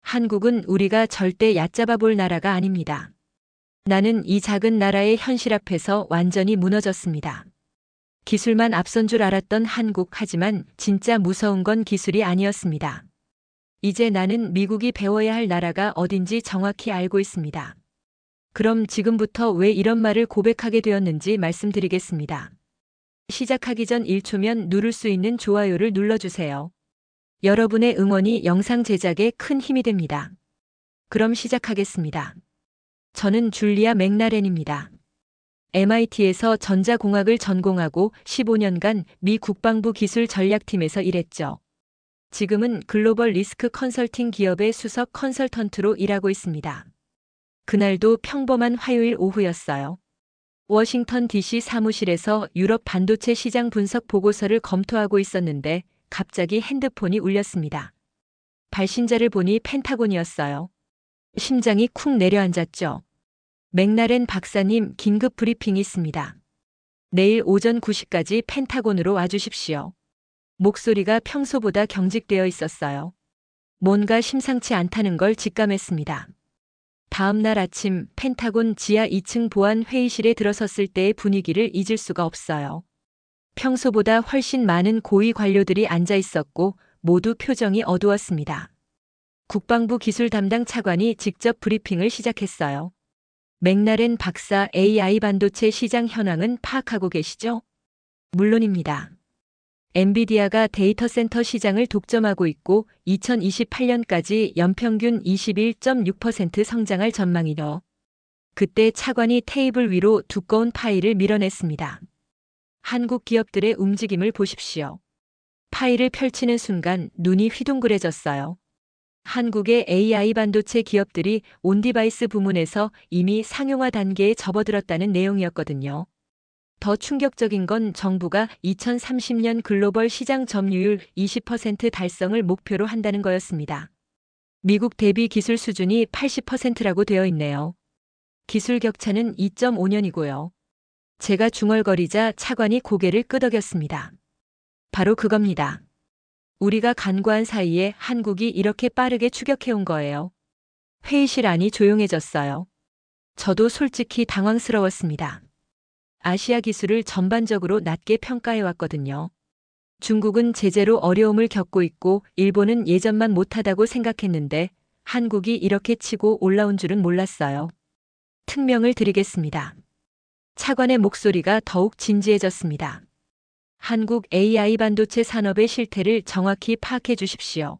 한국은 우리가 절대 얕잡아 볼 나라가 아닙니다. 나는 이 작은 나라의 현실 앞에서 완전히 무너졌습니다. 기술만 앞선 줄 알았던 한국, 하지만 진짜 무서운 건 기술이 아니었습니다. 이제 나는 미국이 배워야 할 나라가 어딘지 정확히 알고 있습니다. 그럼 지금부터 왜 이런 말을 고백하게 되었는지 말씀드리겠습니다. 시작하기 전 1초면 누를 수 있는 좋아요를 눌러주세요. 여러분의 응원이 영상 제작에 큰 힘이 됩니다. 그럼 시작하겠습니다. 저는 줄리아 맥나렌입니다. MIT에서 전자공학을 전공하고 15년간 미 국방부 기술 전략팀에서 일했죠. 지금은 글로벌 리스크 컨설팅 기업의 수석 컨설턴트로 일하고 있습니다. 그날도 평범한 화요일 오후였어요. 워싱턴 DC 사무실에서 유럽 반도체 시장 분석 보고서를 검토하고 있었는데 갑자기 핸드폰이 울렸습니다. 발신자를 보니 펜타곤이었어요. 심장이 쿵 내려앉았죠. 맥나렌 박사님, 긴급 브리핑이 있습니다. 내일 오전 9시까지 펜타곤으로 와주십시오. 목소리가 평소보다 경직되어 있었어요. 뭔가 심상치 않다는 걸 직감했습니다. 다음 날 아침 펜타곤 지하 2층 보안 회의실에 들어섰을 때의 분위기를 잊을 수가 없어요. 평소보다 훨씬 많은 고위 관료들이 앉아 있었고 모두 표정이 어두웠습니다. 국방부 기술 담당 차관이 직접 브리핑을 시작했어요. 맥나렌 박사, AI 반도체 시장 현황은 파악하고 계시죠? 물론입니다. 엔비디아가 데이터 센터 시장을 독점하고 있고 2028년까지 연평균 21.6% 성장할 전망이죠. 그때 차관이 테이블 위로 두꺼운 파일을 밀어냈습니다. 한국 기업들의 움직임을 보십시오. 파일을 펼치는 순간 눈이 휘둥그레졌어요. 한국의 AI 반도체 기업들이 온디바이스 부문에서 이미 상용화 단계에 접어들었다는 내용이었거든요. 더 충격적인 건 정부가 2030년 글로벌 시장 점유율 20% 달성을 목표로 한다는 거였습니다. 미국 대비 기술 수준이 80%라고 되어 있네요. 기술 격차는 2.5년이고요. 제가 중얼거리자 차관이 고개를 끄덕였습니다. 바로 그겁니다. 우리가 간과한 사이에 한국이 이렇게 빠르게 추격해온 거예요. 회의실 안이 조용해졌어요. 저도 솔직히 당황스러웠습니다. 아시아 기술을 전반적으로 낮게 평가해왔거든요. 중국은 제재로 어려움을 겪고 있고 일본은 예전만 못하다고 생각했는데 한국이 이렇게 치고 올라온 줄은 몰랐어요. 특명을 드리겠습니다. 차관의 목소리가 더욱 진지해졌습니다. 한국 AI 반도체 산업의 실태를 정확히 파악해 주십시오.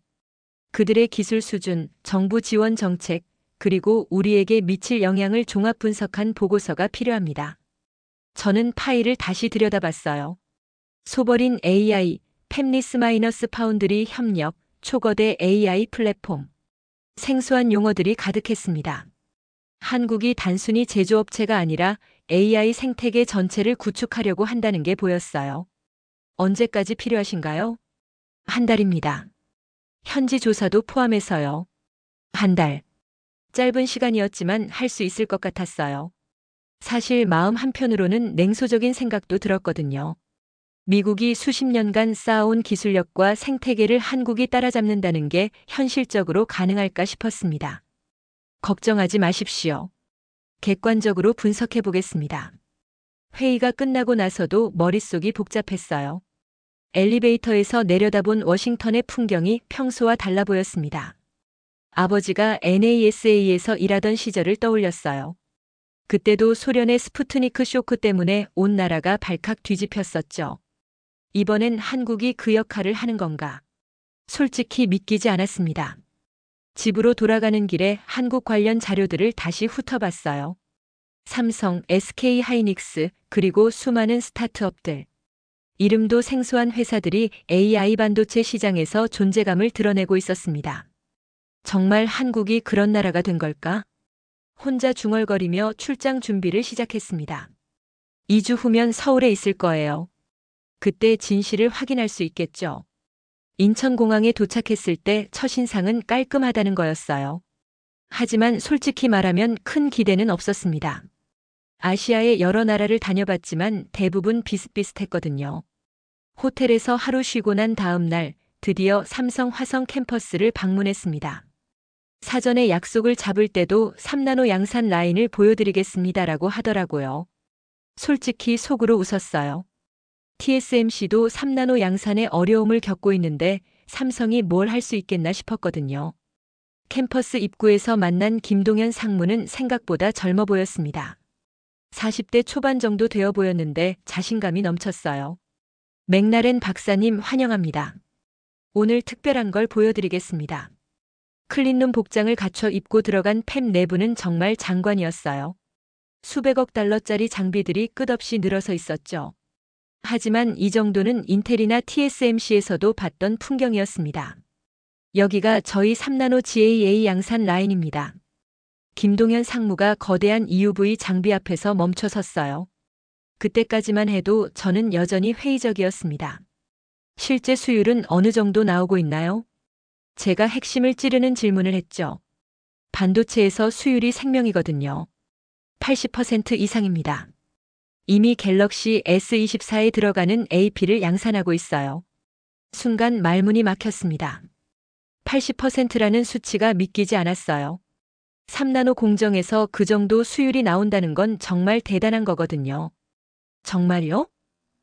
그들의 기술 수준, 정부 지원 정책, 그리고 우리에게 미칠 영향을 종합 분석한 보고서가 필요합니다. 저는 파일을 다시 들여다봤어요. 소버린 AI, 팹리스 마이너스 파운드리 협력, 초거대 AI 플랫폼. 생소한 용어들이 가득했습니다. 한국이 단순히 제조업체가 아니라 AI 생태계 전체를 구축하려고 한다는 게 보였어요. 언제까지 필요하신가요? 한 달입니다. 현지 조사도 포함해서요. 한 달. 짧은 시간이었지만 할 수 있을 것 같았어요. 사실 마음 한편으로는 냉소적인 생각도 들었거든요. 미국이 수십 년간 쌓아온 기술력과 생태계를 한국이 따라잡는다는 게 현실적으로 가능할까 싶었습니다. 걱정하지 마십시오. 객관적으로 분석해 보겠습니다. 회의가 끝나고 나서도 머릿속이 복잡했어요. 엘리베이터에서 내려다본 워싱턴의 풍경이 평소와 달라 보였습니다. 아버지가 NASA에서 일하던 시절을 떠올렸어요. 그때도 소련의 스푸트니크 쇼크 때문에 온 나라가 발칵 뒤집혔었죠. 이번엔 한국이 그 역할을 하는 건가? 솔직히 믿기지 않았습니다. 집으로 돌아가는 길에 한국 관련 자료들을 다시 훑어봤어요. 삼성, SK 하이닉스, 그리고 수많은 스타트업들. 이름도 생소한 회사들이 AI 반도체 시장에서 존재감을 드러내고 있었습니다. 정말 한국이 그런 나라가 된 걸까? 혼자 중얼거리며 출장 준비를 시작했습니다. 2주 후면 서울에 있을 거예요. 그때 진실을 확인할 수 있겠죠. 인천공항에 도착했을 때 첫인상은 깔끔하다는 거였어요. 하지만 솔직히 말하면 큰 기대는 없었습니다. 아시아의 여러 나라를 다녀봤지만 대부분 비슷비슷했거든요. 호텔에서 하루 쉬고 난 다음 날 드디어 삼성 화성 캠퍼스를 방문했습니다. 사전에 약속을 잡을 때도 3나노 양산 라인을 보여드리겠습니다라고 하더라고요. 솔직히 속으로 웃었어요. TSMC도 3나노 양산에 어려움을 겪고 있는데 삼성이 뭘 할 수 있겠나 싶었거든요. 캠퍼스 입구에서 만난 김동현 상무는 생각보다 젊어 보였습니다. 40대 초반 정도 되어 보였는데 자신감이 넘쳤어요. 맥라렌 박사님 환영합니다. 오늘 특별한 걸 보여드리겠습니다. 클린룸 복장을 갖춰 입고 들어간 팹 내부는 정말 장관이었어요. 수백억 달러짜리 장비들이 끝없이 늘어서 있었죠. 하지만 이 정도는 인텔이나 TSMC에서도 봤던 풍경이었습니다. 여기가 저희 3나노 GAA 양산 라인입니다. 김동현 상무가 거대한 EUV 장비 앞에서 멈춰 섰어요. 그때까지만 해도 저는 여전히 회의적이었습니다. 실제 수율은 어느 정도 나오고 있나요? 제가 핵심을 찌르는 질문을 했죠. 반도체에서 수율이 생명이거든요. 80% 이상입니다. 이미 갤럭시 S24에 들어가는 AP를 양산하고 있어요. 순간 말문이 막혔습니다. 80%라는 수치가 믿기지 않았어요. 3나노 공정에서 그 정도 수율이 나온다는 건 정말 대단한 거거든요. 정말요?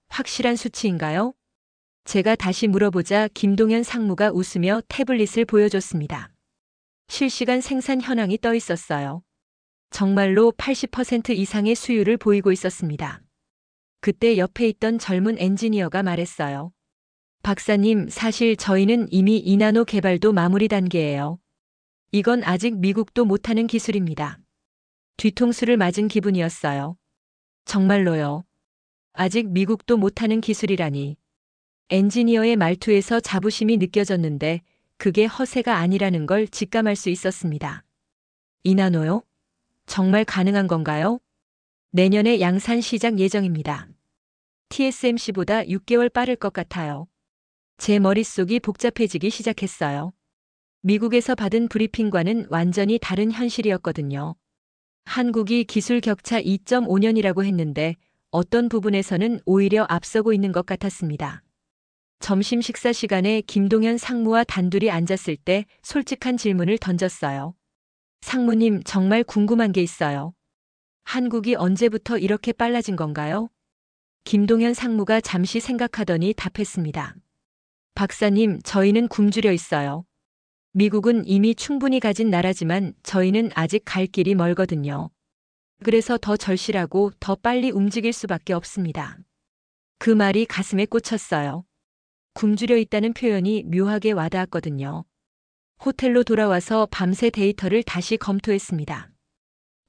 확실한 수치인가요? 제가 다시 물어보자 김동현 상무가 웃으며 태블릿을 보여줬습니다. 실시간 생산 현황이 떠 있었어요. 정말로 80% 이상의 수율을 보이고 있었습니다. 그때 옆에 있던 젊은 엔지니어가 말했어요. 박사님, 사실 저희는 이미 2나노 개발도 마무리 단계예요. 이건 아직 미국도 못하는 기술입니다. 뒤통수를 맞은 기분이었어요. 정말로요. 아직 미국도 못하는 기술이라니. 엔지니어의 말투에서 자부심이 느껴졌는데 그게 허세가 아니라는 걸 직감할 수 있었습니다. 2나노요? 정말 가능한 건가요? 내년에 양산 시작 예정입니다. TSMC보다 6개월 빠를 것 같아요. 제 머릿속이 복잡해지기 시작했어요. 미국에서 받은 브리핑과는 완전히 다른 현실이었거든요. 한국이 기술 격차 2.5년이라고 했는데 어떤 부분에서는 오히려 앞서고 있는 것 같았습니다. 점심 식사 시간에 김동현 상무와 단둘이 앉았을 때 솔직한 질문을 던졌어요. 상무님, 정말 궁금한 게 있어요. 한국이 언제부터 이렇게 빨라진 건가요? 김동현 상무가 잠시 생각하더니 답했습니다. 박사님, 저희는 굶주려 있어요. 미국은 이미 충분히 가진 나라지만 저희는 아직 갈 길이 멀거든요. 그래서 더 절실하고 더 빨리 움직일 수밖에 없습니다. 그 말이 가슴에 꽂혔어요. 굶주려 있다는 표현이 묘하게 와닿았거든요. 호텔로 돌아와서 밤새 데이터를 다시 검토했습니다.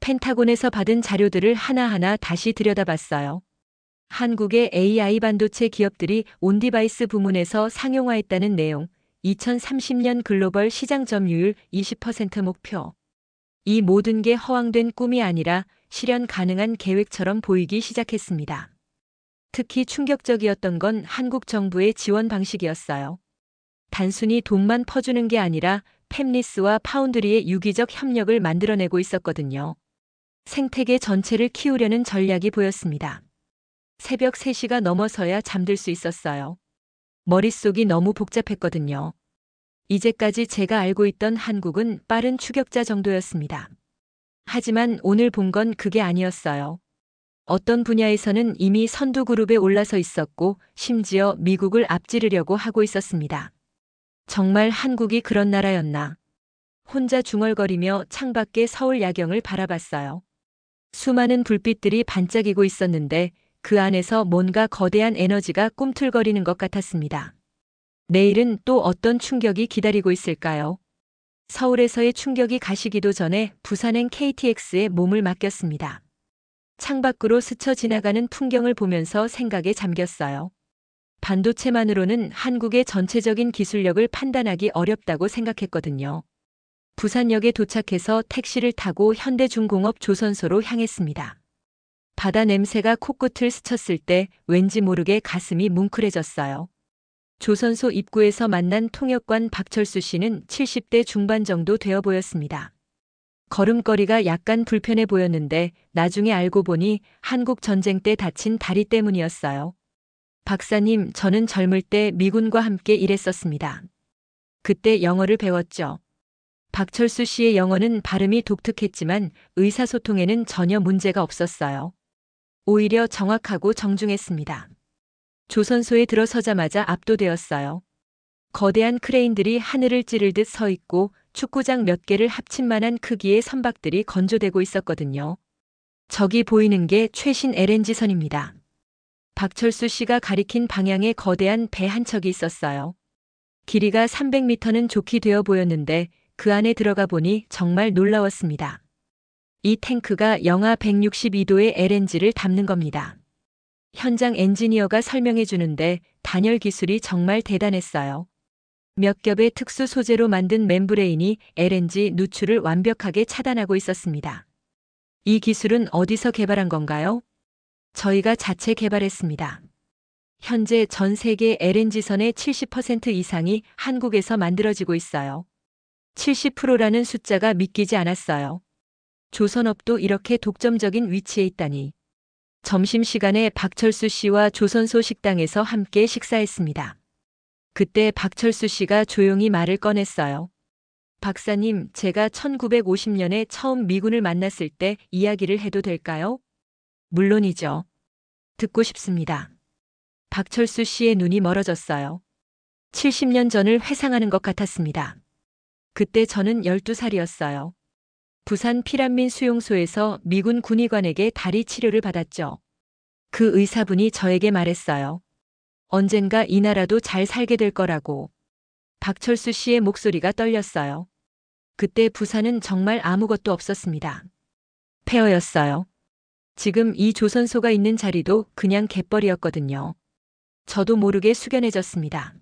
펜타곤에서 받은 자료들을 하나하나 다시 들여다봤어요. 한국의 AI 반도체 기업들이 온디바이스 부문에서 상용화했다는 내용, 2030년 글로벌 시장 점유율 20% 목표. 이 모든 게 허황된 꿈이 아니라 실현 가능한 계획처럼 보이기 시작했습니다. 특히 충격적이었던 건 한국 정부의 지원 방식이었어요. 단순히 돈만 퍼주는 게 아니라 팹리스와 파운드리의 유기적 협력을 만들어내고 있었거든요. 생태계 전체를 키우려는 전략이 보였습니다. 새벽 3시가 넘어서야 잠들 수 있었어요. 머릿속이 너무 복잡했거든요. 이제까지 제가 알고 있던 한국은 빠른 추격자 정도였습니다. 하지만 오늘 본 건 그게 아니었어요. 어떤 분야에서는 이미 선두 그룹에 올라서 있었고 심지어 미국을 앞지르려고 하고 있었습니다. 정말 한국이 그런 나라였나. 혼자 중얼거리며 창밖의 서울 야경을 바라봤어요. 수많은 불빛들이 반짝이고 있었는데 그 안에서 뭔가 거대한 에너지가 꿈틀거리는 것 같았습니다. 내일은 또 어떤 충격이 기다리고 있을까요? 서울에서의 충격이 가시기도 전에 부산행 KTX에 몸을 맡겼습니다. 창밖으로 스쳐 지나가는 풍경을 보면서 생각에 잠겼어요. 반도체만으로는 한국의 전체적인 기술력을 판단하기 어렵다고 생각했거든요. 부산역에 도착해서 택시를 타고 현대중공업 조선소로 향했습니다. 바다 냄새가 코끝을 스쳤을 때 왠지 모르게 가슴이 뭉클해졌어요. 조선소 입구에서 만난 통역관 박철수 씨는 70대 중반 정도 되어 보였습니다. 걸음걸이가 약간 불편해 보였는데 나중에 알고 보니 한국 전쟁 때 다친 다리 때문이었어요. 박사님, 저는 젊을 때 미군과 함께 일했었습니다. 그때 영어를 배웠죠. 박철수 씨의 영어는 발음이 독특했지만 의사소통에는 전혀 문제가 없었어요. 오히려 정확하고 정중했습니다. 조선소에 들어서자마자 압도되었어요. 거대한 크레인들이 하늘을 찌르듯 서 있고 축구장 몇 개를 합친 만한 크기의 선박들이 건조되고 있었거든요. 저기 보이는 게 최신 LNG선입니다. 박철수 씨가 가리킨 방향에 거대한 배 한 척이 있었어요. 길이가 300m는 좋게 되어 보였는데 그 안에 들어가 보니 정말 놀라웠습니다. 이 탱크가 영하 162도의 LNG를 담는 겁니다. 현장 엔지니어가 설명해 주는데 단열 기술이 정말 대단했어요. 몇 겹의 특수 소재로 만든 멤브레인이 LNG 누출을 완벽하게 차단하고 있었습니다. 이 기술은 어디서 개발한 건가요? 저희가 자체 개발했습니다. 현재 전 세계 LNG선의 70% 이상이 한국에서 만들어지고 있어요. 70%라는 숫자가 믿기지 않았어요. 조선업도 이렇게 독점적인 위치에 있다니. 점심시간에 박철수 씨와 조선소 식당에서 함께 식사했습니다. 그때 박철수 씨가 조용히 말을 꺼냈어요. 박사님, 제가 1950년에 처음 미군을 만났을 때 이야기를 해도 될까요? 물론이죠. 듣고 싶습니다. 박철수 씨의 눈이 멀어졌어요. 70년 전을 회상하는 것 같았습니다. 그때 저는 12살이었어요. 부산 피란민 수용소에서 미군 군의관에게 다리 치료를 받았죠. 그 의사분이 저에게 말했어요. 언젠가 이 나라도 잘 살게 될 거라고. 박철수 씨의 목소리가 떨렸어요. 그때 부산은 정말 아무것도 없었습니다. 폐허였어요. 지금 이 조선소가 있는 자리도 그냥 갯벌이었거든요. 저도 모르게 숙연해졌습니다.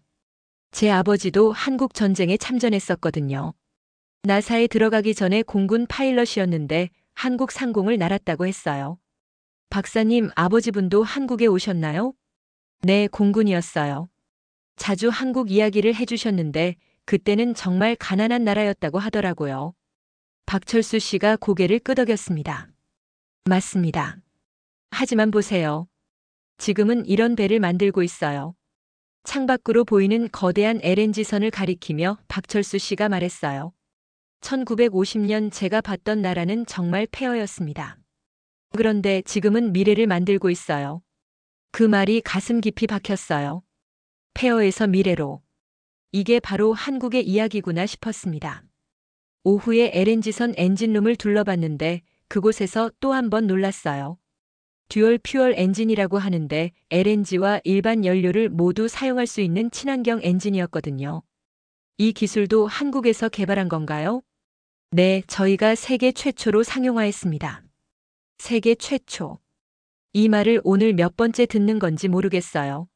제 아버지도 한국 전쟁에 참전했었거든요. 나사에 들어가기 전에 공군 파일럿이었는데 한국 상공을 날았다고 했어요. 박사님, 아버지분도 한국에 오셨나요? 네, 공군이었어요. 자주 한국 이야기를 해주셨는데 그때는 정말 가난한 나라였다고 하더라고요. 박철수 씨가 고개를 끄덕였습니다. 맞습니다. 하지만 보세요. 지금은 이런 배를 만들고 있어요. 창밖으로 보이는 거대한 LNG선을 가리키며 박철수 씨가 말했어요. 1950년 제가 봤던 나라는 정말 폐허였습니다. 그런데 지금은 미래를 만들고 있어요. 그 말이 가슴 깊이 박혔어요. 폐허에서 미래로. 이게 바로 한국의 이야기구나 싶었습니다. 오후에 LNG선 엔진룸을 둘러봤는데 그곳에서 또 한 번 놀랐어요. 듀얼 퓨얼 엔진이라고 하는데 LNG와 일반 연료를 모두 사용할 수 있는 친환경 엔진이었거든요. 이 기술도 한국에서 개발한 건가요? 네, 저희가 세계 최초로 상용화했습니다. 세계 최초. 이 말을 오늘 몇 번째 듣는 건지 모르겠어요.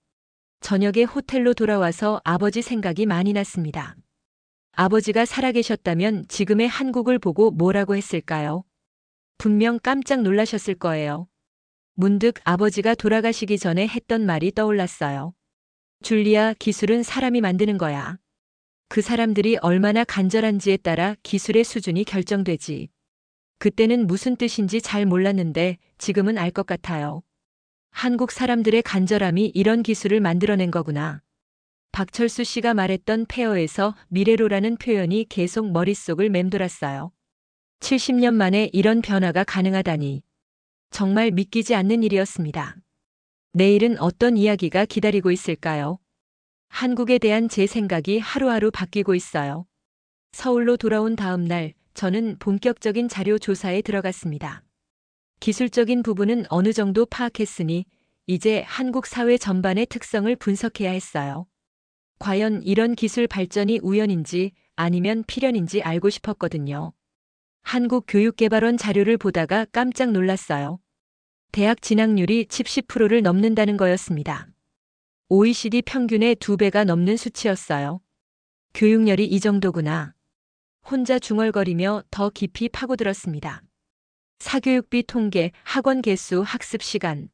저녁에 호텔로 돌아와서 아버지 생각이 많이 났습니다. 아버지가 살아계셨다면 지금의 한국을 보고 뭐라고 했을까요? 분명 깜짝 놀라셨을 거예요. 문득 아버지가 돌아가시기 전에 했던 말이 떠올랐어요. 줄리아, 기술은 사람이 만드는 거야. 그 사람들이 얼마나 간절한지에 따라 기술의 수준이 결정되지. 그때는 무슨 뜻인지 잘 몰랐는데 지금은 알 것 같아요. 한국 사람들의 간절함이 이런 기술을 만들어낸 거구나. 박철수 씨가 말했던 폐허에서 미래로라는 표현이 계속 머릿속을 맴돌았어요. 70년 만에 이런 변화가 가능하다니. 정말 믿기지 않는 일이었습니다. 내일은 어떤 이야기가 기다리고 있을까요? 한국에 대한 제 생각이 하루하루 바뀌고 있어요. 서울로 돌아온 다음 날, 저는 본격적인 자료 조사에 들어갔습니다. 기술적인 부분은 어느 정도 파악했으니 이제 한국 사회 전반의 특성을 분석해야 했어요. 과연 이런 기술 발전이 우연인지 아니면 필연인지 알고 싶었거든요. 한국교육개발원 자료를 보다가 깜짝 놀랐어요. 대학 진학률이 70%를 넘는다는 거였습니다. OECD 평균의 2배가 넘는 수치였어요. 교육열이 이 정도구나. 혼자 중얼거리며 더 깊이 파고들었습니다. 사교육비 통계, 학원 개수, 학습 시간.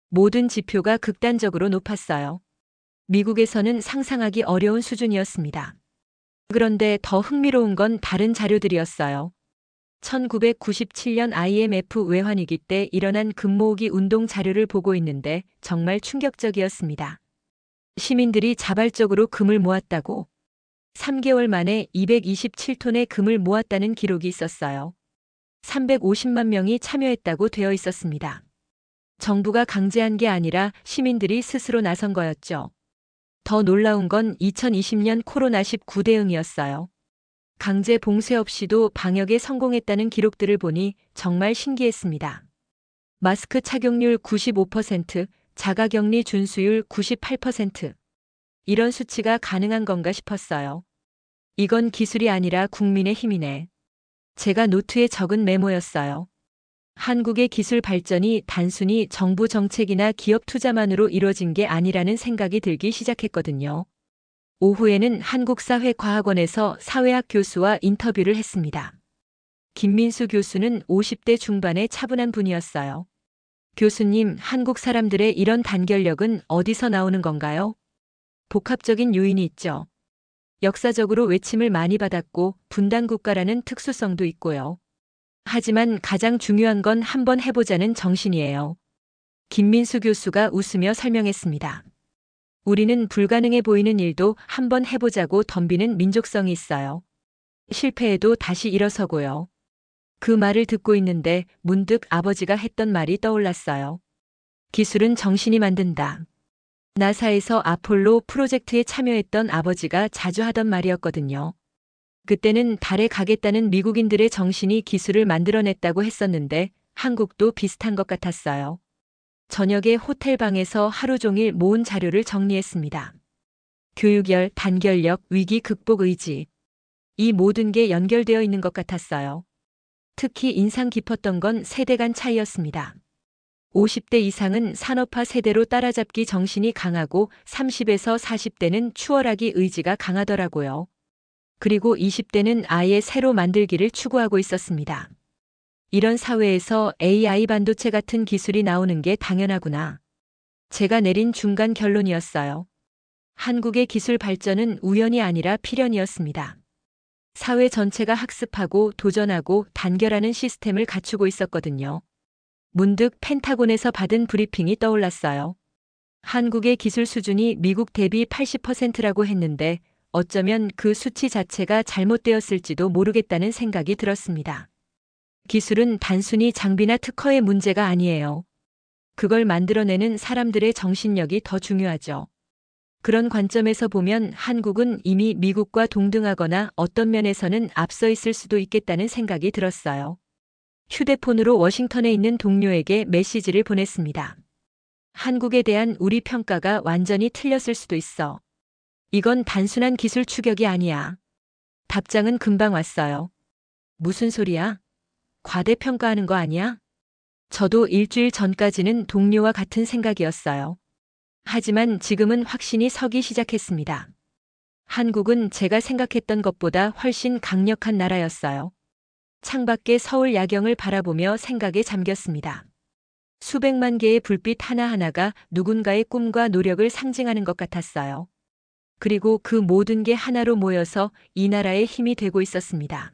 모든 지표가 극단적으로 높았어요. 미국에서는 상상하기 어려운 수준이었습니다. 그런데 더 흥미로운 건 다른 자료들이었어요. 1997년 IMF 외환위기 때 일어난 금모으기 운동 자료를 보고 있는데 정말 충격적이었습니다. 시민들이 자발적으로 금을 모았다고. 3개월 만에 227톤의 금을 모았다는 기록이 있었어요. 350만 명이 참여했다고 되어 있었습니다. 정부가 강제한 게 아니라 시민들이 스스로 나선 거였죠. 더 놀라운 건 2020년 코로나19 대응이었어요. 강제 봉쇄 없이도 방역에 성공했다는 기록들을 보니 정말 신기했습니다. 마스크 착용률 95%, 자가격리 준수율 98%. 이런 수치가 가능한 건가 싶었어요. 이건 기술이 아니라 국민의 힘이네. 제가 노트에 적은 메모였어요. 한국의 기술 발전이 단순히 정부 정책이나 기업 투자만으로 이루어진 게 아니라는 생각이 들기 시작했거든요. 오후에는 한국사회과학원에서 사회학 교수와 인터뷰를 했습니다. 김민수 교수는 50대 중반의 차분한 분이었어요. 교수님, 한국 사람들의 이런 단결력은 어디서 나오는 건가요? 복합적인 요인이 있죠. 역사적으로 외침을 많이 받았고 분단국가라는 특수성도 있고요. 하지만 가장 중요한 건 한번 해보자는 정신이에요. 김민수 교수가 웃으며 설명했습니다. 우리는 불가능해 보이는 일도 한번 해보자고 덤비는 민족성이 있어요. 실패해도 다시 일어서고요. 그 말을 듣고 있는데 문득 아버지가 했던 말이 떠올랐어요. 기술은 정신이 만든다. 나사에서 아폴로 프로젝트에 참여했던 아버지가 자주 하던 말이었거든요. 그때는 달에 가겠다는 미국인들의 정신이 기술을 만들어냈다고 했었는데 한국도 비슷한 것 같았어요. 저녁에 호텔방에서 하루 종일 모은 자료를 정리했습니다. 교육열, 단결력, 위기 극복 의지. 이 모든 게 연결되어 있는 것 같았어요. 특히 인상 깊었던 건 세대 간 차이였습니다. 50대 이상은 산업화 세대로 따라잡기 정신이 강하고 30에서 40대는 추월하기 의지가 강하더라고요. 그리고 20대는 아예 새로 만들기를 추구하고 있었습니다. 이런 사회에서 AI 반도체 같은 기술이 나오는 게 당연하구나. 제가 내린 중간 결론이었어요. 한국의 기술 발전은 우연이 아니라 필연이었습니다. 사회 전체가 학습하고 도전하고 단결하는 시스템을 갖추고 있었거든요. 문득 펜타곤에서 받은 브리핑이 떠올랐어요. 한국의 기술 수준이 미국 대비 80%라고 했는데 어쩌면 그 수치 자체가 잘못되었을지도 모르겠다는 생각이 들었습니다. 기술은 단순히 장비나 특허의 문제가 아니에요. 그걸 만들어내는 사람들의 정신력이 더 중요하죠. 그런 관점에서 보면 한국은 이미 미국과 동등하거나 어떤 면에서는 앞서 있을 수도 있겠다는 생각이 들었어요. 휴대폰으로 워싱턴에 있는 동료에게 메시지를 보냈습니다. 한국에 대한 우리 평가가 완전히 틀렸을 수도 있어. 이건 단순한 기술 추격이 아니야. 답장은 금방 왔어요. 무슨 소리야? 과대평가하는 거 아니야? 저도 일주일 전까지는 동료와 같은 생각이었어요. 하지만 지금은 확신이 서기 시작했습니다. 한국은 제가 생각했던 것보다 훨씬 강력한 나라였어요. 창밖의 서울 야경을 바라보며 생각에 잠겼습니다. 수백만 개의 불빛 하나하나가 누군가의 꿈과 노력을 상징하는 것 같았어요. 그리고 그 모든 게 하나로 모여서 이 나라의 힘이 되고 있었습니다.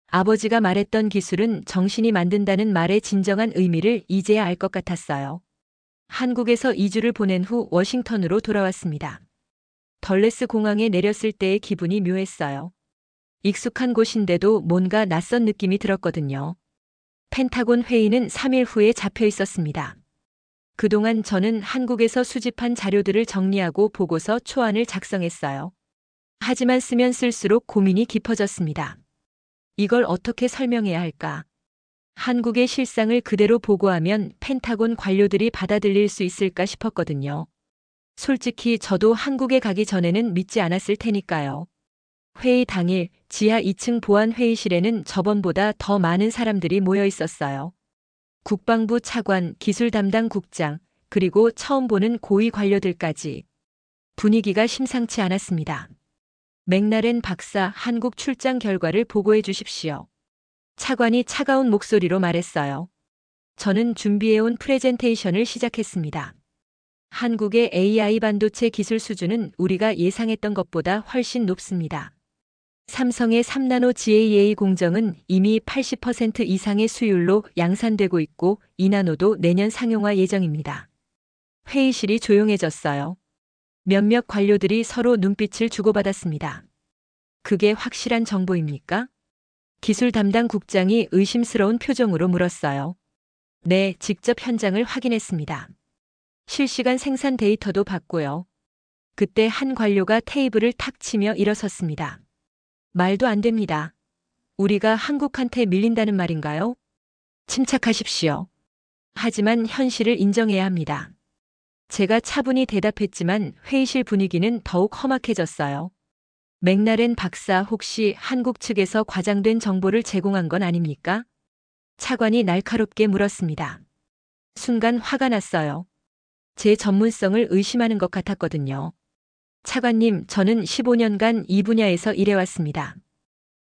아버지가 말했던 기술은 정신이 만든다는 말의 진정한 의미를 이제야 알 것 같았어요. 한국에서 2주를 보낸 후 워싱턴으로 돌아왔습니다. 덜레스 공항에 내렸을 때의 기분이 묘했어요. 익숙한 곳인데도 뭔가 낯선 느낌이 들었거든요. 펜타곤 회의는 3일 후에 잡혀 있었습니다. 그동안 저는 한국에서 수집한 자료들을 정리하고 보고서 초안을 작성했어요. 하지만 쓰면 쓸수록 고민이 깊어졌습니다. 이걸 어떻게 설명해야 할까? 한국의 실상을 그대로 보고하면 펜타곤 관료들이 받아들일 수 있을까 싶었거든요. 솔직히 저도 한국에 가기 전에는 믿지 않았을 테니까요. 회의 당일 지하 2층 보안 회의실에는 저번보다 더 많은 사람들이 모여 있었어요. 국방부 차관, 기술 담당 국장, 그리고 처음 보는 고위 관료들까지. 분위기가 심상치 않았습니다. 맥라렌 박사 한국 출장 결과를 보고해 주십시오. 차관이 차가운 목소리로 말했어요. 저는 준비해온 프레젠테이션을 시작했습니다. 한국의 AI 반도체 기술 수준은 우리가 예상했던 것보다 훨씬 높습니다. 삼성의 3나노 GAA 공정은 이미 80% 이상의 수율로 양산되고 있고 2나노도 내년 상용화 예정입니다. 회의실이 조용해졌어요. 몇몇 관료들이 서로 눈빛을 주고받았습니다. 그게 확실한 정보입니까? 기술 담당 국장이 의심스러운 표정으로 물었어요. 네, 직접 현장을 확인했습니다. 실시간 생산 데이터도 봤고요. 그때 한 관료가 테이블을 탁 치며 일어섰습니다. 말도 안 됩니다. 우리가 한국한테 밀린다는 말인가요? 침착하십시오. 하지만 현실을 인정해야 합니다. 제가 차분히 대답했지만 회의실 분위기는 더욱 험악해졌어요. 맥라렌 박사 혹시 한국 측에서 과장된 정보를 제공한 건 아닙니까? 차관이 날카롭게 물었습니다. 순간 화가 났어요. 제 전문성을 의심하는 것 같았거든요. 차관님, 저는 15년간 이 분야에서 일해왔습니다.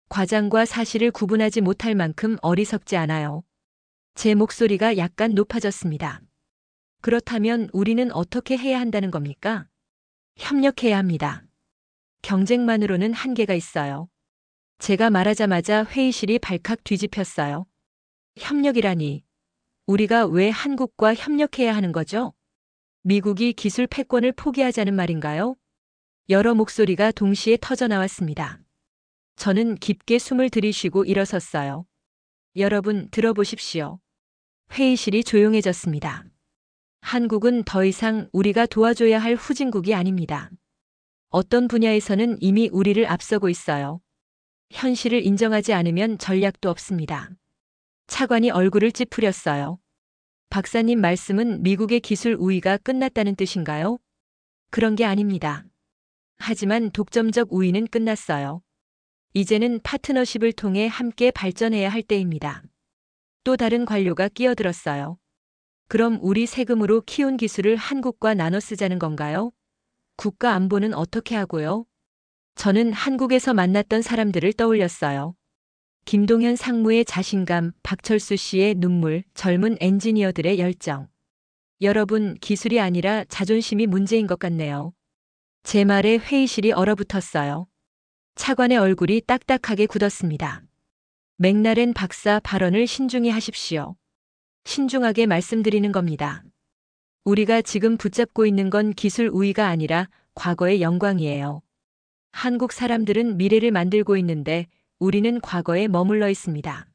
과장과 사실을 구분하지 못할 만큼 어리석지 않아요. 제 목소리가 약간 높아졌습니다. 그렇다면 우리는 어떻게 해야 한다는 겁니까? 협력해야 합니다. 경쟁만으로는 한계가 있어요. 제가 말하자마자 회의실이 발칵 뒤집혔어요. 협력이라니. 우리가 왜 한국과 협력해야 하는 거죠? 미국이 기술 패권을 포기하자는 말인가요? 여러 목소리가 동시에 터져나왔습니다. 저는 깊게 숨을 들이쉬고 일어섰어요. 여러분, 들어보십시오. 회의실이 조용해졌습니다. 한국은 더 이상 우리가 도와줘야 할 후진국이 아닙니다. 어떤 분야에서는 이미 우리를 앞서고 있어요. 현실을 인정하지 않으면 전략도 없습니다. 차관이 얼굴을 찌푸렸어요. 박사님 말씀은 미국의 기술 우위가 끝났다는 뜻인가요? 그런 게 아닙니다. 하지만 독점적 우위는 끝났어요. 이제는 파트너십을 통해 함께 발전해야 할 때입니다. 또 다른 관료가 끼어들었어요. 그럼 우리 세금으로 키운 기술을 한국과 나눠 쓰자는 건가요? 국가 안보는 어떻게 하고요? 저는 한국에서 만났던 사람들을 떠올렸어요. 김동현 상무의 자신감, 박철수 씨의 눈물, 젊은 엔지니어들의 열정. 여러분, 기술이 아니라 자존심이 문제인 것 같네요. 제 말에 회의실이 얼어붙었어요. 차관의 얼굴이 딱딱하게 굳었습니다. 맥라렌 박사 발언을 신중히 하십시오. 신중하게 말씀드리는 겁니다. 우리가 지금 붙잡고 있는 건 기술 우위가 아니라 과거의 영광이에요. 한국 사람들은 미래를 만들고 있는데 우리는 과거에 머물러 있습니다.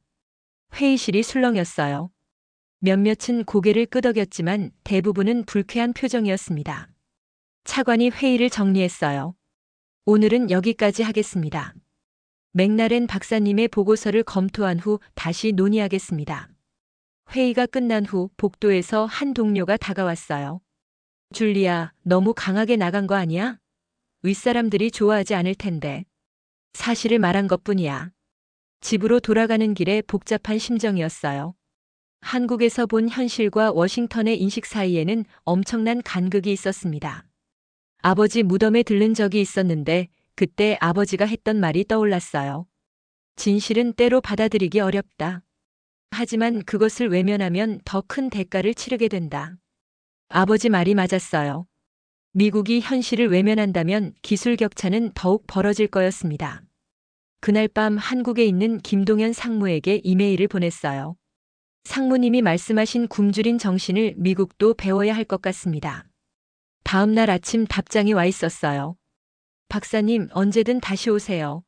회의실이 술렁였어요. 몇몇은 고개를 끄덕였지만 대부분은 불쾌한 표정이었습니다. 차관이 회의를 정리했어요. 오늘은 여기까지 하겠습니다. 맥라렌 박사님의 보고서를 검토한 후 다시 논의하겠습니다. 회의가 끝난 후 복도에서 한 동료가 다가왔어요. 줄리아, 너무 강하게 나간 거 아니야? 윗사람들이 좋아하지 않을 텐데. 사실을 말한 것뿐이야. 집으로 돌아가는 길에 복잡한 심정이었어요. 한국에서 본 현실과 워싱턴의 인식 사이에는 엄청난 간극이 있었습니다. 아버지 무덤에 들른 적이 있었는데 그때 아버지가 했던 말이 떠올랐어요. 진실은 때로 받아들이기 어렵다. 하지만 그것을 외면하면 더 큰 대가를 치르게 된다. 아버지 말이 맞았어요. 미국이 현실을 외면한다면 기술 격차는 더욱 벌어질 거였습니다. 그날 밤 한국에 있는 김동현 상무에게 이메일을 보냈어요. 상무님이 말씀하신 굶주린 정신을 미국도 배워야 할 것 같습니다. 다음 날 아침 답장이 와 있었어요. 박사님, 언제든 다시 오세요.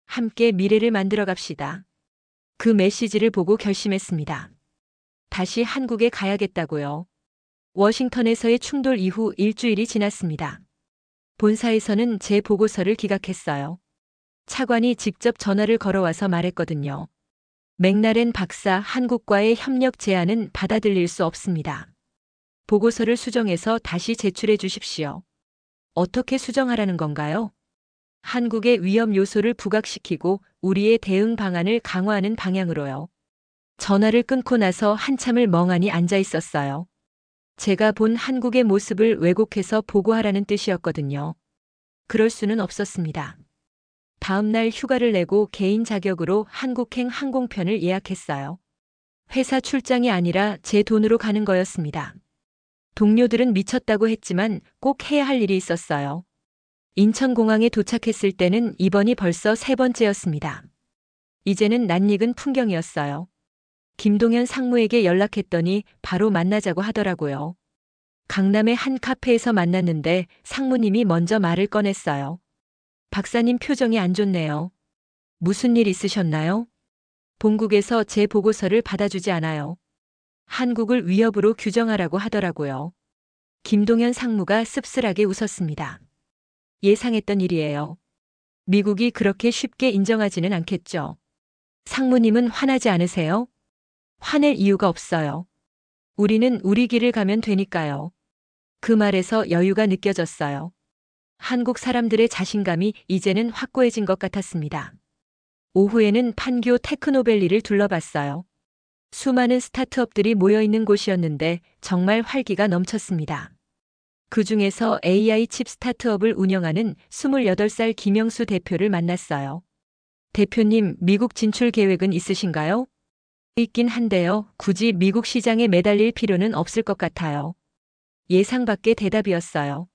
함께 미래를 만들어 갑시다. 그 메시지를 보고 결심했습니다. 다시 한국에 가야겠다고요. 워싱턴에서의 충돌 이후 일주일이 지났습니다. 본사에서는 제 보고서를 기각했어요. 차관이 직접 전화를 걸어와서 말했거든요. 맥라렌 박사 한국과의 협력 제안은 받아들일 수 없습니다. 보고서를 수정해서 다시 제출해 주십시오. 어떻게 수정하라는 건가요? 한국의 위험 요소를 부각시키고 우리의 대응 방안을 강화하는 방향으로요. 전화를 끊고 나서 한참을 멍하니 앉아 있었어요. 제가 본 한국의 모습을 왜곡해서 보고하라는 뜻이었거든요. 그럴 수는 없었습니다. 다음 날 휴가를 내고 개인 자격으로 한국행 항공편을 예약했어요. 회사 출장이 아니라 제 돈으로 가는 거였습니다. 동료들은 미쳤다고 했지만 꼭 해야 할 일이 있었어요. 인천공항에 도착했을 때는 이번이 벌써 세 번째였습니다. 이제는 낯익은 풍경이었어요. 김동현 상무에게 연락했더니 바로 만나자고 하더라고요. 강남의 한 카페에서 만났는데 상무님이 먼저 말을 꺼냈어요. 박사님 표정이 안 좋네요. 무슨 일 있으셨나요? 본국에서 제 보고서를 받아주지 않아요. 한국을 위협으로 규정하라고 하더라고요. 김동현 상무가 씁쓸하게 웃었습니다. 예상했던 일이에요. 미국이 그렇게 쉽게 인정하지는 않겠죠. 상무님은 화나지 않으세요? 화낼 이유가 없어요. 우리는 우리 길을 가면 되니까요. 그 말에서 여유가 느껴졌어요. 한국 사람들의 자신감이 이제는 확고해진 것 같았습니다. 오후에는 판교 테크노밸리를 둘러봤어요. 수많은 스타트업들이 모여있는 곳이었는데 정말 활기가 넘쳤습니다. 그 중에서 AI 칩 스타트업을 운영하는 28살 김영수 대표를 만났어요. 대표님, 미국 진출 계획은 있으신가요? 있긴 한데요. 굳이 미국 시장에 매달릴 필요는 없을 것 같아요. 예상 밖의 대답이었어요.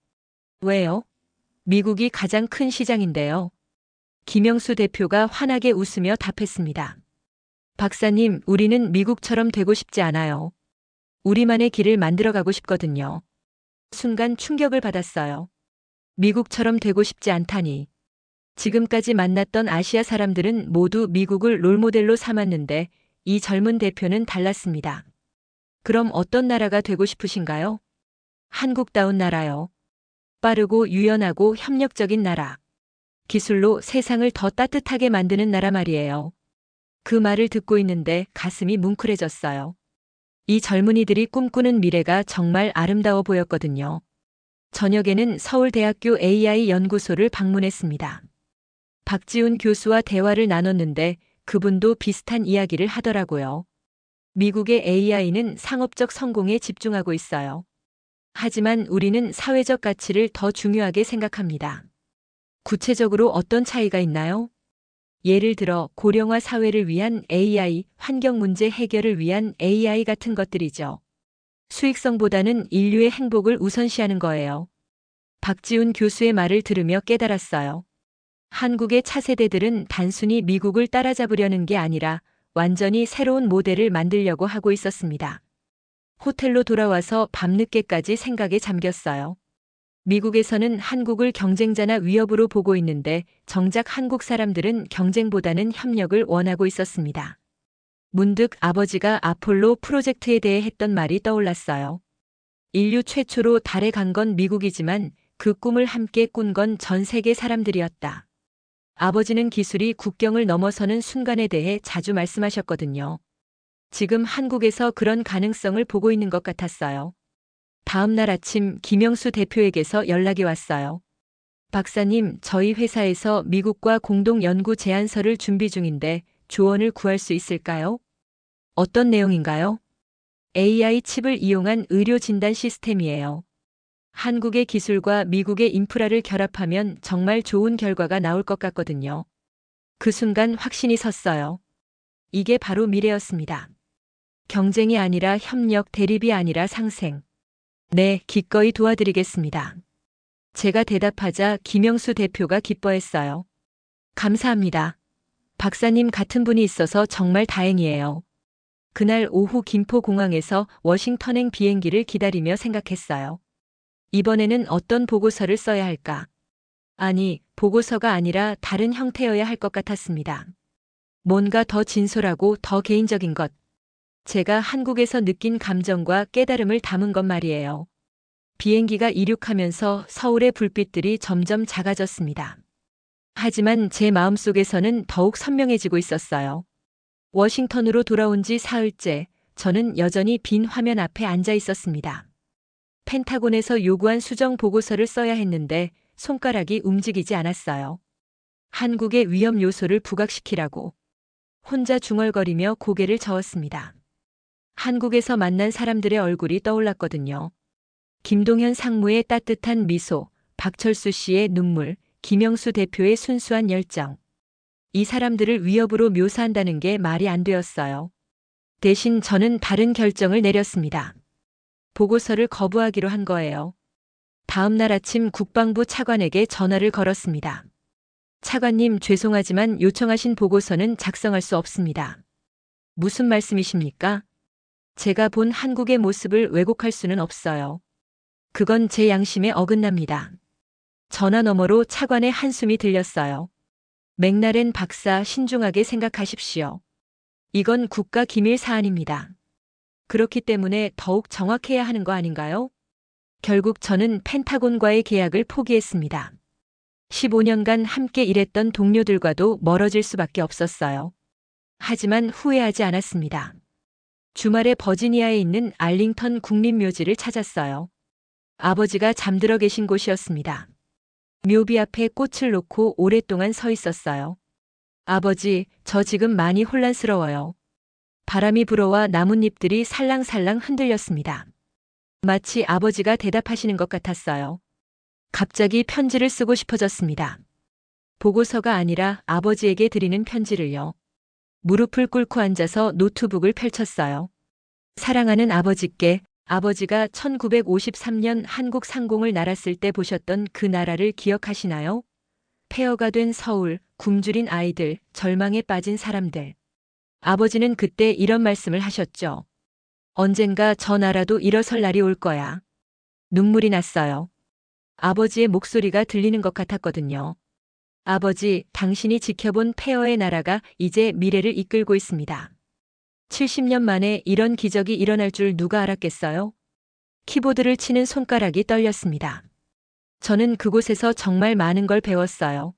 왜요? 미국이 가장 큰 시장인데요. 김영수 대표가 환하게 웃으며 답했습니다. 박사님, 우리는 미국처럼 되고 싶지 않아요. 우리만의 길을 만들어가고 싶거든요. 순간 충격을 받았어요. 미국처럼 되고 싶지 않다니. 지금까지 만났던 아시아 사람들은 모두 미국을 롤모델로 삼았는데 이 젊은 대표는 달랐습니다. 그럼 어떤 나라가 되고 싶으신가요? 한국다운 나라요. 빠르고 유연하고 협력적인 나라. 기술로 세상을 더 따뜻하게 만드는 나라 말이에요. 그 말을 듣고 있는데 가슴이 뭉클해졌어요. 이 젊은이들이 꿈꾸는 미래가 정말 아름다워 보였거든요. 저녁에는 서울대학교 AI 연구소를 방문했습니다. 박지훈 교수와 대화를 나눴는데 그분도 비슷한 이야기를 하더라고요. 미국의 AI는 상업적 성공에 집중하고 있어요. 하지만 우리는 사회적 가치를 더 중요하게 생각합니다. 구체적으로 어떤 차이가 있나요? 예를 들어 고령화 사회를 위한 AI, 환경 문제 해결을 위한 AI 같은 것들이죠. 수익성보다는 인류의 행복을 우선시하는 거예요. 박지훈 교수의 말을 들으며 깨달았어요. 한국의 차세대들은 단순히 미국을 따라잡으려는 게 아니라 완전히 새로운 모델을 만들려고 하고 있었습니다. 호텔로 돌아와서 밤늦게까지 생각에 잠겼어요. 미국에서는 한국을 경쟁자나 위협으로 보고 있는데 정작 한국 사람들은 경쟁보다는 협력을 원하고 있었습니다. 문득 아버지가 아폴로 프로젝트에 대해 했던 말이 떠올랐어요. 인류 최초로 달에 간 건 미국이지만 그 꿈을 함께 꾼 건 전 세계 사람들이었다. 아버지는 기술이 국경을 넘어서는 순간에 대해 자주 말씀하셨거든요. 지금 한국에서 그런 가능성을 보고 있는 것 같았어요. 다음 날 아침 김영수 대표에게서 연락이 왔어요. 박사님, 저희 회사에서 미국과 공동 연구 제안서를 준비 중인데 조언을 구할 수 있을까요? 어떤 내용인가요? AI 칩을 이용한 의료 진단 시스템이에요. 한국의 기술과 미국의 인프라를 결합하면 정말 좋은 결과가 나올 것 같거든요. 그 순간 확신이 섰어요. 이게 바로 미래였습니다. 경쟁이 아니라 협력, 대립이 아니라 상생. 네, 기꺼이 도와드리겠습니다. 제가 대답하자 김영수 대표가 기뻐했어요. 감사합니다. 박사님 같은 분이 있어서 정말 다행이에요. 그날 오후 김포공항에서 워싱턴행 비행기를 기다리며 생각했어요. 이번에는 어떤 보고서를 써야 할까? 아니, 보고서가 아니라 다른 형태여야 할 것 같았습니다. 뭔가 더 진솔하고 더 개인적인 것. 제가 한국에서 느낀 감정과 깨달음을 담은 것 말이에요. 비행기가 이륙하면서 서울의 불빛들이 점점 작아졌습니다. 하지만 제 마음속에서는 더욱 선명해지고 있었어요. 워싱턴으로 돌아온 지 사흘째, 저는 여전히 빈 화면 앞에 앉아 있었습니다. 펜타곤에서 요구한 수정 보고서를 써야 했는데 손가락이 움직이지 않았어요. 한국의 위험 요소를 부각시키라고. 혼자 중얼거리며 고개를 저었습니다. 한국에서 만난 사람들의 얼굴이 떠올랐거든요. 김동현 상무의 따뜻한 미소, 박철수 씨의 눈물, 김영수 대표의 순수한 열정. 이 사람들을 위협으로 묘사한다는 게 말이 안 되었어요. 대신 저는 다른 결정을 내렸습니다. 보고서를 거부하기로 한 거예요. 다음 날 아침 국방부 차관에게 전화를 걸었습니다. 차관님, 죄송하지만 요청하신 보고서는 작성할 수 없습니다. 무슨 말씀이십니까? 제가 본 한국의 모습을 왜곡할 수는 없어요. 그건 제 양심에 어긋납니다. 전화 너머로 차관의 한숨이 들렸어요. 맥날엔 박사, 신중하게 생각하십시오. 이건 국가 기밀 사안입니다. 그렇기 때문에 더욱 정확해야 하는 거 아닌가요? 결국 저는 펜타곤과의 계약을 포기했습니다. 15년간 함께 일했던 동료들과도 멀어질 수밖에 없었어요. 하지만 후회하지 않았습니다. 주말에 버지니아에 있는 알링턴 국립묘지를 찾았어요. 아버지가 잠들어 계신 곳이었습니다. 묘비 앞에 꽃을 놓고 오랫동안 서 있었어요. 아버지, 저 지금 많이 혼란스러워요. 바람이 불어와 나뭇잎들이 살랑살랑 흔들렸습니다. 마치 아버지가 대답하시는 것 같았어요. 갑자기 편지를 쓰고 싶어졌습니다. 보고서가 아니라 아버지에게 드리는 편지를요. 무릎을 꿇고 앉아서 노트북을 펼쳤어요. 사랑하는 아버지께, 아버지가 1953년 한국 상공을 날았을 때 보셨던 그 나라를 기억하시나요? 폐허가 된 서울, 굶주린 아이들, 절망에 빠진 사람들. 아버지는 그때 이런 말씀을 하셨죠. 언젠가 저 나라도 일어설 날이 올 거야. 눈물이 났어요. 아버지의 목소리가 들리는 것 같았거든요. 아버지, 당신이 지켜본 폐허의 나라가 이제 미래를 이끌고 있습니다. 70년 만에 이런 기적이 일어날 줄 누가 알았겠어요? 키보드를 치는 손가락이 떨렸습니다. 저는 그곳에서 정말 많은 걸 배웠어요.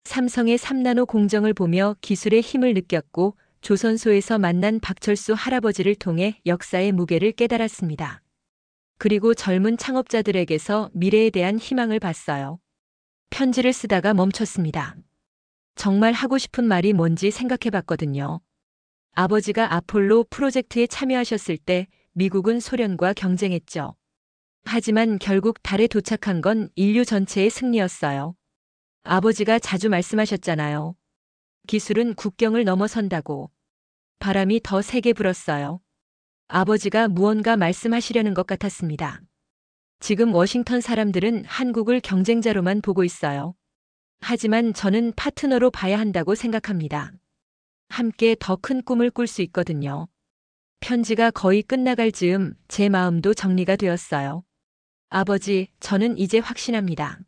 삼성의 3나노 공정을 보며 기술의 힘을 느꼈고 조선소에서 만난 박철수 할아버지를 통해 역사의 무게를 깨달았습니다. 그리고 젊은 창업자들에게서 미래에 대한 희망을 봤어요. 편지를 쓰다가 멈췄습니다. 정말 하고 싶은 말이 뭔지 생각해 봤거든요. 아버지가 아폴로 프로젝트에 참여하셨을 때 미국은 소련과 경쟁했죠. 하지만 결국 달에 도착한 건 인류 전체의 승리였어요. 아버지가 자주 말씀하셨잖아요. 기술은 국경을 넘어선다고. 바람이 더 세게 불었어요. 아버지가 무언가 말씀하시려는 것 같았습니다. 지금 워싱턴 사람들은 한국을 경쟁자로만 보고 있어요. 하지만 저는 파트너로 봐야 한다고 생각합니다. 함께 더 큰 꿈을 꿀 수 있거든요. 편지가 거의 끝나갈 즈음 제 마음도 정리가 되었어요. 아버지, 저는 이제 확신합니다.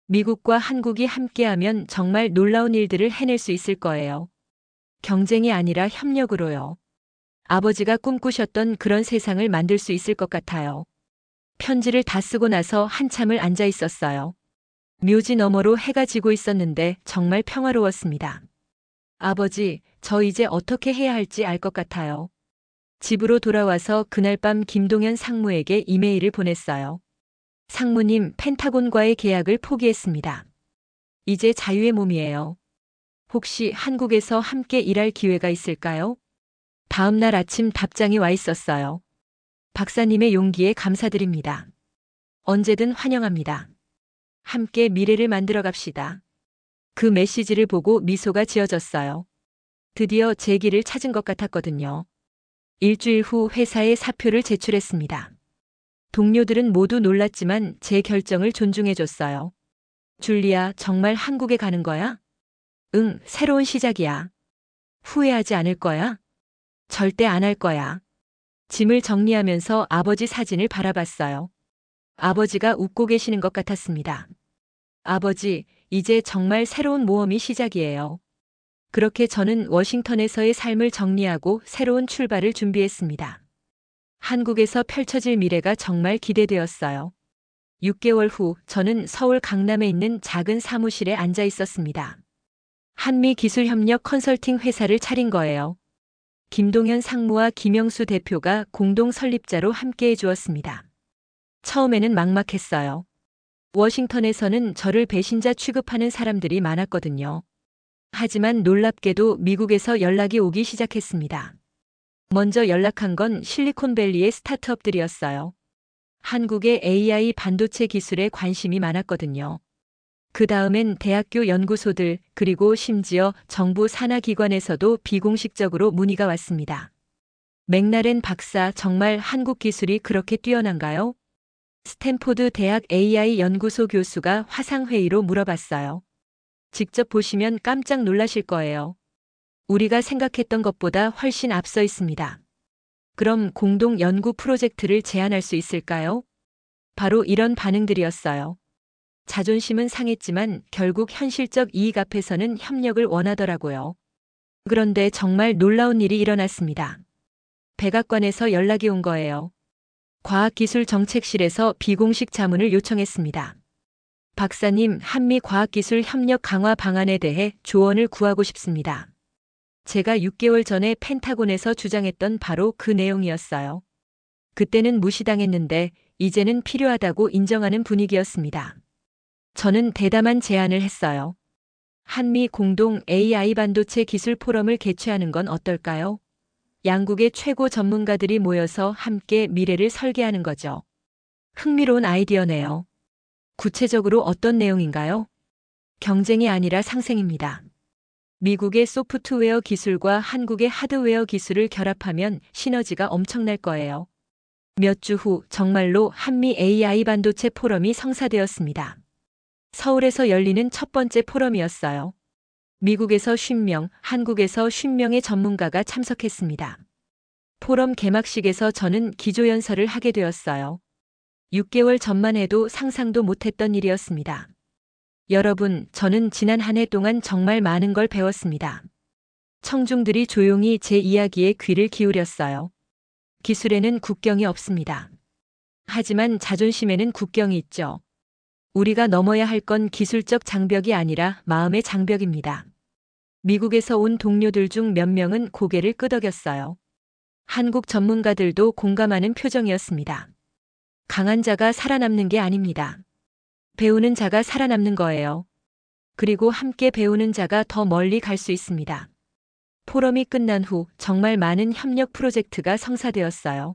미국과 한국이 함께하면 정말 놀라운 일들을 해낼 수 있을 거예요. 경쟁이 아니라 협력으로요. 아버지가 꿈꾸셨던 그런 세상을 만들 수 있을 것 같아요. 편지를 다 쓰고 나서 한참을 앉아 있었어요. 묘지 너머로 해가 지고 있었는데 정말 평화로웠습니다. 아버지, 저 이제 어떻게 해야 할지 알 것 같아요. 집으로 돌아와서 그날 밤 김동현 상무에게 이메일을 보냈어요. 상무님, 펜타곤과의 계약을 포기했습니다. 이제 자유의 몸이에요. 혹시 한국에서 함께 일할 기회가 있을까요? 다음 날 아침 답장이 와 있었어요. 박사님의 용기에 감사드립니다. 언제든 환영합니다. 함께 미래를 만들어 갑시다. 그 메시지를 보고 미소가 지어졌어요. 드디어 제 길을 찾은 것 같았거든요. 일주일 후 회사에 사표를 제출했습니다. 동료들은 모두 놀랐지만 제 결정을 존중해줬어요. 줄리아, 정말 한국에 가는 거야? 응, 새로운 시작이야. 후회하지 않을 거야? 절대 안 할 거야. 짐을 정리하면서 아버지 사진을 바라봤어요. 아버지가 웃고 계시는 것 같았습니다. 아버지, 이제 정말 새로운 모험이 시작이에요. 그렇게 저는 워싱턴에서의 삶을 정리하고 새로운 출발을 준비했습니다. 한국에서 펼쳐질 미래가 정말 기대되었어요. 6개월 후 저는 서울 강남에 있는 작은 사무실에 앉아 있었습니다. 한미기술협력 컨설팅 회사를 차린 거예요. 김동현 상무와 김영수 대표가 공동 설립자로 함께해 주었습니다. 처음에는 막막했어요. 워싱턴에서는 저를 배신자 취급하는 사람들이 많았거든요. 하지만 놀랍게도 미국에서 연락이 오기 시작했습니다. 먼저 연락한 건 실리콘밸리의 스타트업들이었어요. 한국의 AI 반도체 기술에 관심이 많았거든요. 그 다음엔 대학교 연구소들, 그리고 심지어 정부 산하기관에서도 비공식적으로 문의가 왔습니다. 맥날엔 박사, 정말 한국 기술이 그렇게 뛰어난가요? 스탠포드 대학 AI 연구소 교수가 화상회의로 물어봤어요. 직접 보시면 깜짝 놀라실 거예요. 우리가 생각했던 것보다 훨씬 앞서 있습니다. 그럼 공동 연구 프로젝트를 제안할 수 있을까요? 바로 이런 반응들이었어요. 자존심은 상했지만 결국 현실적 이익 앞에서는 협력을 원하더라고요. 그런데 정말 놀라운 일이 일어났습니다. 백악관에서 연락이 온 거예요. 과학기술정책실에서 비공식 자문을 요청했습니다. 박사님, 한미 과학기술 협력 강화 방안에 대해 조언을 구하고 싶습니다. 제가 6개월 전에 펜타곤에서 주장했던 바로 그 내용이었어요. 그때는 무시당했는데 이제는 필요하다고 인정하는 분위기였습니다. 저는 대담한 제안을 했어요. 한미 공동 AI 반도체 기술 포럼을 개최하는 건 어떨까요? 양국의 최고 전문가들이 모여서 함께 미래를 설계하는 거죠. 흥미로운 아이디어네요. 구체적으로 어떤 내용인가요? 경쟁이 아니라 상생입니다. 미국의 소프트웨어 기술과 한국의 하드웨어 기술을 결합하면 시너지가 엄청날 거예요. 몇 주 후 정말로 한미 AI 반도체 포럼이 성사되었습니다. 서울에서 열리는 첫 번째 포럼이었어요. 미국에서 50명, 한국에서 50명의 전문가가 참석했습니다. 포럼 개막식에서 저는 기조연설을 하게 되었어요. 6개월 전만 해도 상상도 못했던 일이었습니다. 여러분, 저는 지난 한 해 동안 정말 많은 걸 배웠습니다. 청중들이 조용히 제 이야기에 귀를 기울였어요. 기술에는 국경이 없습니다. 하지만 자존심에는 국경이 있죠. 우리가 넘어야 할 건 기술적 장벽이 아니라 마음의 장벽입니다. 미국에서 온 동료들 중 몇 명은 고개를 끄덕였어요. 한국 전문가들도 공감하는 표정이었습니다. 강한 자가 살아남는 게 아닙니다. 배우는 자가 살아남는 거예요. 그리고 함께 배우는 자가 더 멀리 갈 수 있습니다. 포럼이 끝난 후 정말 많은 협력 프로젝트가 성사되었어요.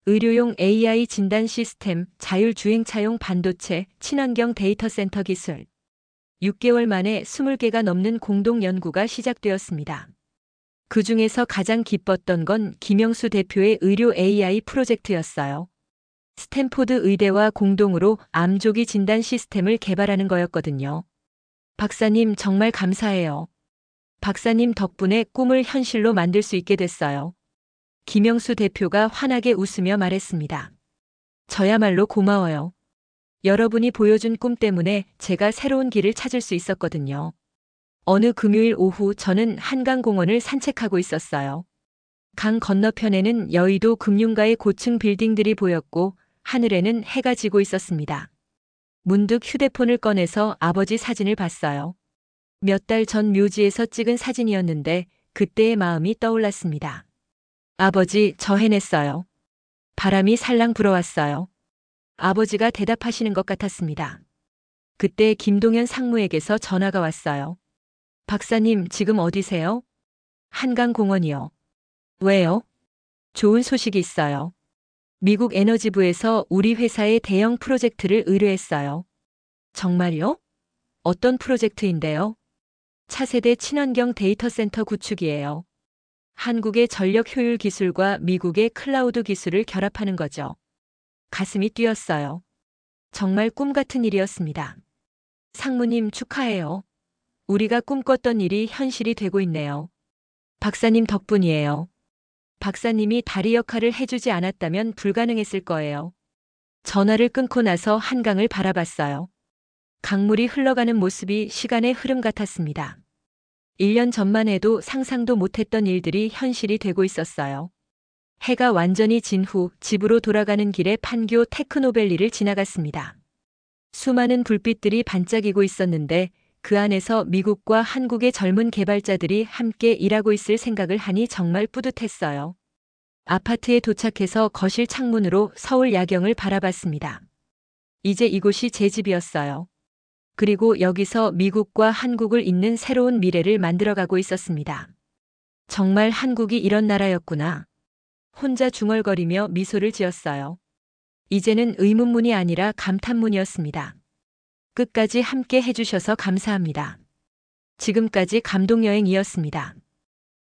의료용 AI 진단 시스템, 자율주행차용 반도체, 친환경 데이터 센터 기술. 6개월 만에 20개가 넘는 공동 연구가 시작되었습니다. 그 중에서 가장 기뻤던 건 김영수 대표의 의료 AI 프로젝트였어요. 스탠포드 의대와 공동으로 암조기 진단 시스템을 개발하는 거였거든요. 박사님 정말 감사해요. 박사님 덕분에 꿈을 현실로 만들 수 있게 됐어요. 김영수 대표가 환하게 웃으며 말했습니다. 저야말로 고마워요. 여러분이 보여준 꿈 때문에 제가 새로운 길을 찾을 수 있었거든요. 어느 금요일 오후 저는 한강공원을 산책하고 있었어요. 강 건너편에는 여의도 금융가의 고층 빌딩들이 보였고 하늘에는 해가 지고 있었습니다. 문득 휴대폰을 꺼내서 아버지 사진을 봤어요. 몇 달 전 묘지에서 찍은 사진이었는데 그때의 마음이 떠올랐습니다. 아버지, 저 해냈어요. 바람이 살랑 불어왔어요. 아버지가 대답하시는 것 같았습니다. 그때 김동현 상무에게서 전화가 왔어요. 박사님, 지금 어디세요? 한강공원이요. 왜요? 좋은 소식이 있어요. 미국 에너지부에서 우리 회사의 대형 프로젝트를 의뢰했어요. 정말요? 어떤 프로젝트인데요? 차세대 친환경 데이터 센터 구축이에요. 한국의 전력 효율 기술과 미국의 클라우드 기술을 결합하는 거죠. 가슴이 뛰었어요. 정말 꿈 같은 일이었습니다. 상무님 축하해요. 우리가 꿈꿨던 일이 현실이 되고 있네요. 박사님 덕분이에요. 박사님이 다리 역할을 해주지 않았다면 불가능했을 거예요. 전화를 끊고 나서 한강을 바라봤어요. 강물이 흘러가는 모습이 시간의 흐름 같았습니다. 1년 전만 해도 상상도 못했던 일들이 현실이 되고 있었어요. 해가 완전히 진 후 집으로 돌아가는 길에 판교 테크노밸리를 지나갔습니다. 수많은 불빛들이 반짝이고 있었는데 그 안에서 미국과 한국의 젊은 개발자들이 함께 일하고 있을 생각을 하니 정말 뿌듯했어요. 아파트에 도착해서 거실 창문으로 서울 야경을 바라봤습니다. 이제 이곳이 제 집이었어요. 그리고 여기서 미국과 한국을 잇는 새로운 미래를 만들어가고 있었습니다. 정말 한국이 이런 나라였구나. 혼자 중얼거리며 미소를 지었어요. 이제는 의문문이 아니라 감탄문이었습니다. 끝까지 함께 해주셔서 감사합니다. 지금까지 감동여행이었습니다.